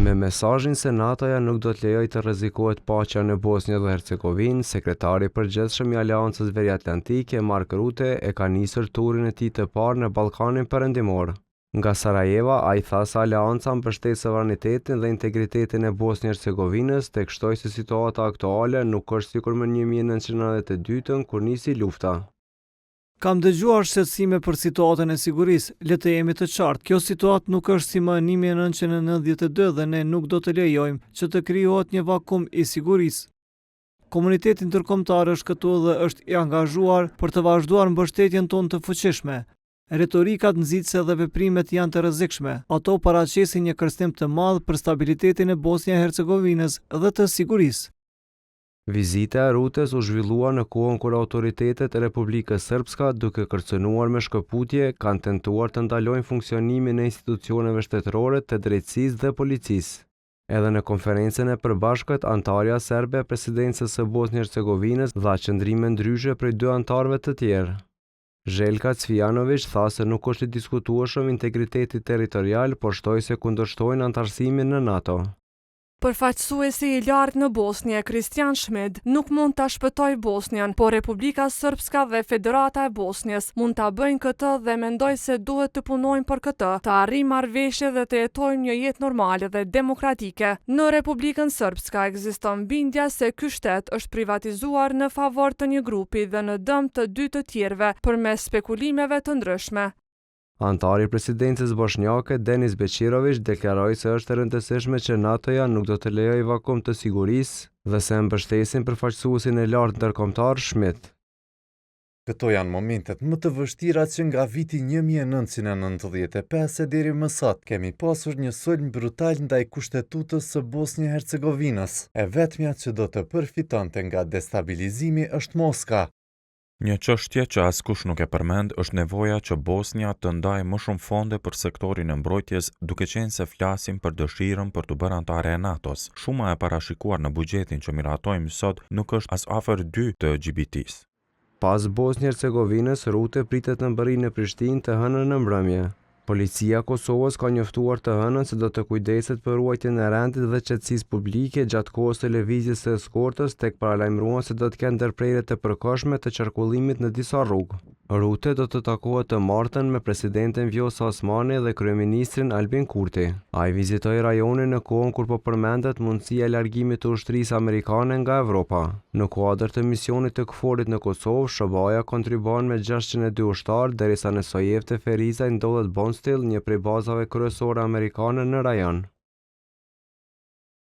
Me mesazhin se NATO-ja nuk do të lejojë të rrezikohet paqja në Bosnjë dhe Hercegovinë, sekretari i përgjithshëm i Aleancës Veriatlantike, Mark Rutte, e ka nisur turin e tij të parë në Ballkanin Perëndimor. Nga Sarajeva, ai tha se Aleanca mbështet sovranitetin dhe integritetin e Bosnjë-Hercegovinës, tek shtoi se situata aktuale nuk është sikur më 1992 kur nisi lufta. Kam dëgjuar shqetësime për situatën e sigurisë, le të jemi të qartë, kjo situatë nuk është si më 1992 dhe ne nuk do të lejojmë që të krijohet një vakum i sigurisë. Komuniteti ndërkombëtar është këtu dhe është i angazhuar për të vazhduar mbështetjen tonë të fuqishme. Retorikat nxitse dhe veprimet janë të rrezikshme. Ato paraqesin një kërcënim të madh për stabilitetin e Bosnjë-Hercegovinës dhe të sigurisë. Vizita e Rutes u zhvillua në kohën kur autoritetet e Republikës Srpska, duke kërcënuar me shkëputje, kanë tentuar të ndalojnë funksionimin e institucioneve shtetërore të drejtësisë dhe policisë. Edhe në konferencën e përbashkët, antarja serbe e presidencës së Bosnjë-Hercegovinës dha qëndrime ndryshe prej dy antarëve të tjerë. Željka Cvijanović tha se nuk është i diskutueshëm integriteti territorial, por shtoi se kundërshtojnë antarësimin në NATO. Përfaqësuesi i lartë në Bosnjë, Kristian Schmid, nuk mund ta shpëtojë Bosnjën, por Republika Srpska dhe Federata e Bosnjës mund ta bëjnë këtë dhe mendoj se duhet të punojnë për këtë, të arrijmë marrëveshje dhe të jetojmë një jetë normale dhe demokratike. Në Republikën Srpska ekziston bindja se ky shtet është privatizuar në favor të një grupi dhe në dëm të dy të tjerëve përmes spekulimeve të ndryshme. Antari i presidencës bosnjake Denis Beqirović deklaroi se është e rëndësishme që NATO-ja nuk do të lejojë vakum të sigurisë dhe se mbështesin përfaqësuesin e lartë ndërkombëtar Schmidt. Këto janë momentet më të vështira që nga viti 1995 deri më sot kemi pasur një sulm brutal ndaj kushtetutës së Bosnjë-Hercegovinës. E vetmja që do të përfitonte nga destabilizimi është Moska. Një çështje që askush nuk e përmend është nevoja që Bosnja të ndajë më shumë fonde për sektorin e mbrojtjes, duke qenë se flasim për dëshirën për të bërë antare e NATO-s. Shuma e parashikuar në buxhetin që miratojmë sot nuk është as afër 2 të LGBT-s. Pas Bosnjë-Hercegovinës, Rute pritet në Mbërinë në Prishtinë të hënën në mbrëmje. Policia e Kosovës ka njoftuar të hënën se do të kujdeset për ruajtjen e rendit dhe qetësisë publike gjatë kohës të lëvizjes së eskortës, tek paralajmëruan se do të kenë ndërprerje të përkohshme të qarkullimit në disa rrugë. Rute do të takohet të martën me presidenten Vjosa Osmani dhe kryeministrin Albin Kurti. Ai vizitoi rajonin në kohën kur po përmendet mundësia e largimit të ushtrisë amerikane nga Evropa. Në kuadër të misionit të KFOR-it në Kosovë, SHBA-ja kontribuon me 602 ushtarë, derisa në Sojevte Ferizaj ndodhet Bonstil, një prej bazave kryesore amerikane në rajon.